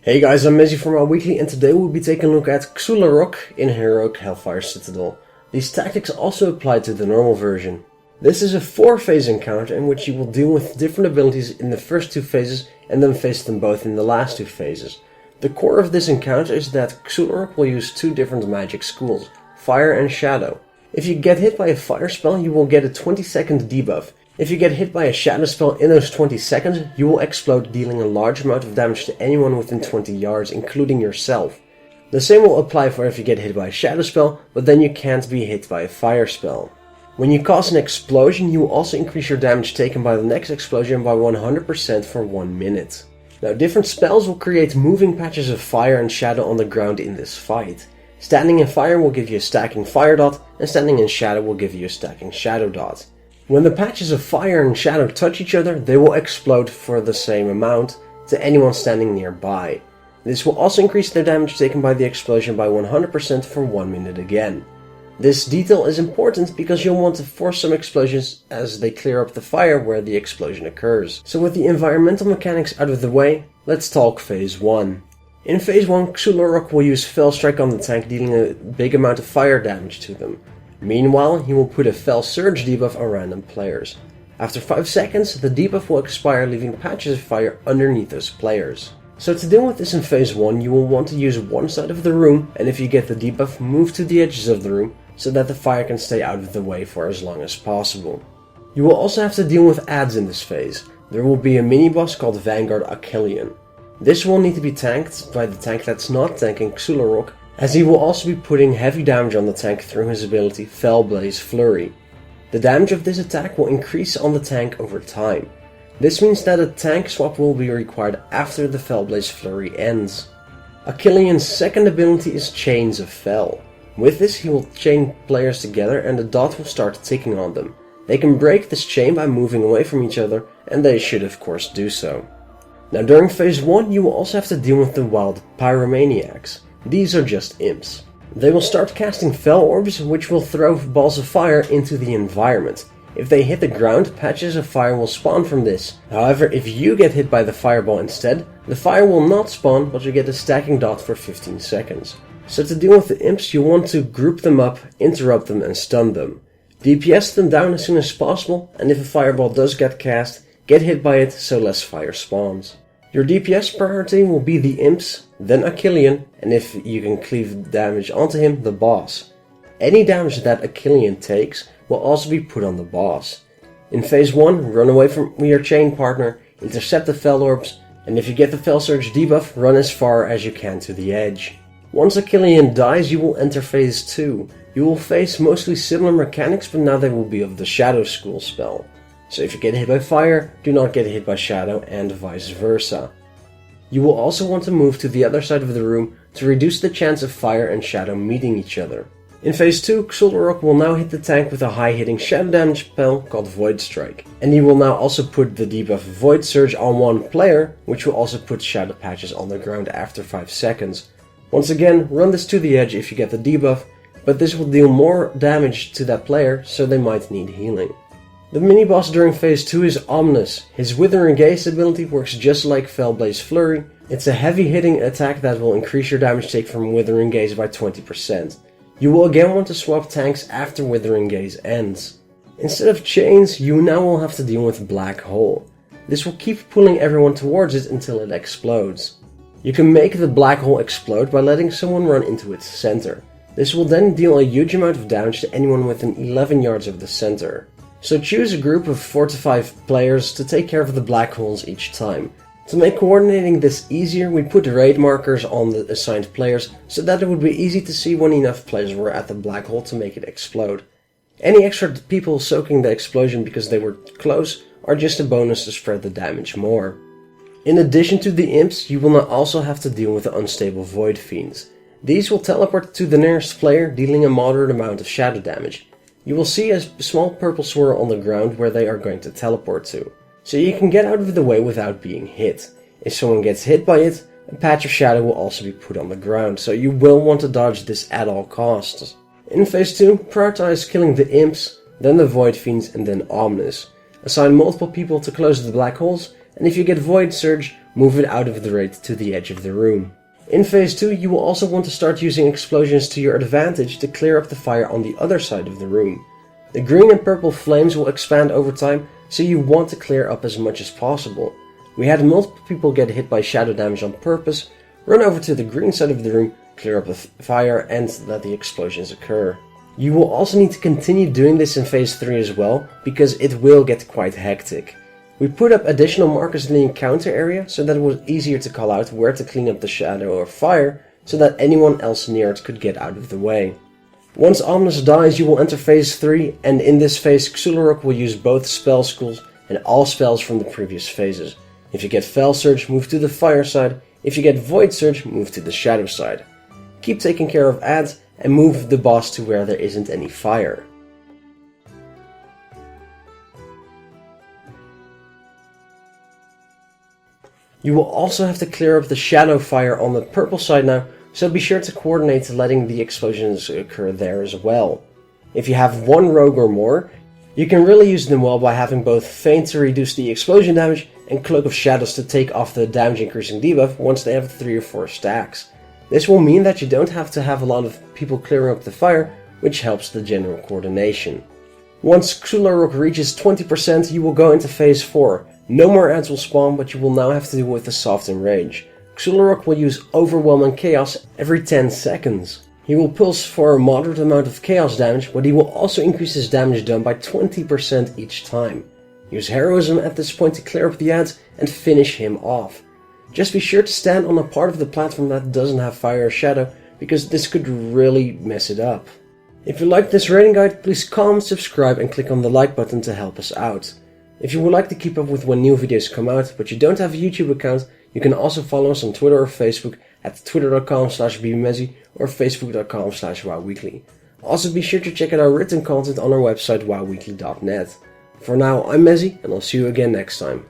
Hey guys, I'm Mezzy from our weekly, and today we'll be taking a look at Xhul'haroc in Xhul'haroc Hellfire Citadel. These tactics also apply to the normal version. This is a 4-phase encounter in which you will deal with different abilities in the first 2 phases and then face them both in the last 2 phases. The core of this encounter is that Xhul'haroc will use 2 different magic schools, Fire and Shadow. If you get hit by a fire spell, you will get a 20-second debuff. If you get hit by a shadow spell in those 20 seconds, you will explode, dealing a large amount of damage to anyone within 20 yards, including yourself. The same will apply for if you get hit by a shadow spell, but then you can't be hit by a fire spell. When you cause an explosion, you will also increase your damage taken by the next explosion by 100% for 1 minute. Now, different spells will create moving patches of fire and shadow on the ground in this fight. Standing in fire will give you a stacking fire dot, and standing in shadow will give you a stacking shadow dot. When the patches of fire and shadow touch each other, they will explode for the same amount to anyone standing nearby. This will also increase their damage taken by the explosion by 100% for 1 minute again. This detail is important because you'll want to force some explosions as they clear up the fire where the explosion occurs. So with the environmental mechanics out of the way, let's talk Phase 1. In Phase 1, Xhul'haroc will use Fell Strike on the tank, dealing a big amount of fire damage to them. Meanwhile, he will put a Fell Surge debuff on random players. After 5 seconds, the debuff will expire, leaving patches of fire underneath those players. So to deal with this in Phase 1, you will want to use one side of the room, and if you get the debuff, move to the edges of the room, so that the fire can stay out of the way for as long as possible. You will also have to deal with adds in this phase. There will be a mini-boss called Vanguard Achillean. This will need to be tanked by the tank that's not tanking Xhul'haroc, as he will also be putting heavy damage on the tank through his ability Fellblaze Flurry. The damage of this attack will increase on the tank over time. This means that a tank swap will be required after the Fellblaze Flurry ends. Achillean's second ability is Chains of Fel. With this, he will chain players together and the dot will start ticking on them. They can break this chain by moving away from each other, and they should of course do so. Now during Phase 1, you will also have to deal with the wild Pyromaniacs. These are just imps. They will start casting Fel Orbs, which will throw balls of fire into the environment. If they hit the ground, patches of fire will spawn from this. However, if you get hit by the fireball instead, the fire will not spawn, but you get a stacking dot for 15 seconds. So to deal with the imps, you want to group them up, interrupt them and stun them. DPS them down as soon as possible, and if a fireball does get cast, get hit by it so less fire spawns. Your DPS priority will be the imps, then Achillean, and if you can cleave damage onto him, the boss. Any damage that Achillean takes will also be put on the boss. In Phase 1, run away from your chain partner, intercept the Fel Orbs, and if you get the Fell Surge debuff, run as far as you can to the edge. Once Achillean dies, you will enter Phase 2. You will face mostly similar mechanics, but now they will be of the Shadow School spell. So if you get hit by fire, do not get hit by shadow, and vice versa. You will also want to move to the other side of the room to reduce the chance of fire and shadow meeting each other. In Phase 2, Xhul'haroc will now hit the tank with a high hitting shadow damage spell called Void Strike. And he will now also put the debuff Void Surge on one player, which will also put shadow patches on the ground after 5 seconds. Once again, run this to the edge if you get the debuff, but this will deal more damage to that player, so they might need healing. The mini-boss during Phase 2 is Omnis. His Withering Gaze ability works just like Fellblaze Flurry. It's a heavy hitting attack that will increase your damage take from Withering Gaze by 20%. You will again want to swap tanks after Withering Gaze ends. Instead of chains, you now will have to deal with Black Hole. This will keep pulling everyone towards it until it explodes. You can make the black hole explode by letting someone run into its center. This will then deal a huge amount of damage to anyone within 11 yards of the center. So choose a group of 4 to 5 players to take care of the black holes each time. To make coordinating this easier, we put raid markers on the assigned players so that it would be easy to see when enough players were at the black hole to make it explode. Any extra people soaking the explosion because they were close are just a bonus to spread the damage more. In addition to the imps, you will now also have to deal with the unstable Void Fiends. These will teleport to the nearest player, dealing a moderate amount of shadow damage. You will see a small purple swirl on the ground where they are going to teleport to, so you can get out of the way without being hit. If someone gets hit by it, a patch of shadow will also be put on the ground, so you will want to dodge this at all costs. In Phase 2, prioritize killing the imps, then the Void Fiends and then Omnis. Assign multiple people to close the black holes, and if you get Void Surge, move it out of the raid to the edge of the room. In phase 2 you will also want to start using explosions to your advantage to clear up the fire on the other side of the room. The green and purple flames will expand over time, so you want to clear up as much as possible. We had multiple people get hit by shadow damage on purpose. Run over to the green side of the room, clear up the fire and let the explosions occur. You will also need to continue doing this in phase 3 as well, because it will get quite hectic. We put up additional markers in the encounter area so that it was easier to call out where to clean up the shadow or fire, so that anyone else near it could get out of the way. Once Omnis dies, you will enter phase 3, and in this phase Xhul'haroc will use both spell schools and all spells from the previous phases. If you get Fel Surge, move to the fire side. If you get Void Surge, move to the shadow side. Keep taking care of ads and move the boss to where there isn't any fire. You will also have to clear up the shadow fire on the purple side now, so be sure to coordinate letting the explosions occur there as well. If you have one rogue or more, you can really use them well by having both Feint to reduce the explosion damage and Cloak of Shadows to take off the damage increasing debuff once they have 3 or 4 stacks. This will mean that you don't have to have a lot of people clearing up the fire, which helps the general coordination. Once Xhul'haroc reaches 20%, you will go into phase 4. No more ads will spawn, but you will now have to deal with the soften rage. Xhul'haroc will use Overwhelm and Chaos every 10 seconds. He will pulse for a moderate amount of chaos damage, but he will also increase his damage done by 20% each time. Use Heroism at this point to clear up the ads and finish him off. Just be sure to stand on a part of the platform that doesn't have fire or shadow, because this could really mess it up. If you liked this raiding guide, please comment, subscribe and click on the like button to help us out. If you would like to keep up with when new videos come out, but you don't have a YouTube account, you can also follow us on Twitter or Facebook at twitter.com/bbmezzy or facebook.com/wowweekly. Also be sure to check out our written content on our website wowweekly.net. For now, I'm Mezzy, and I'll see you again next time.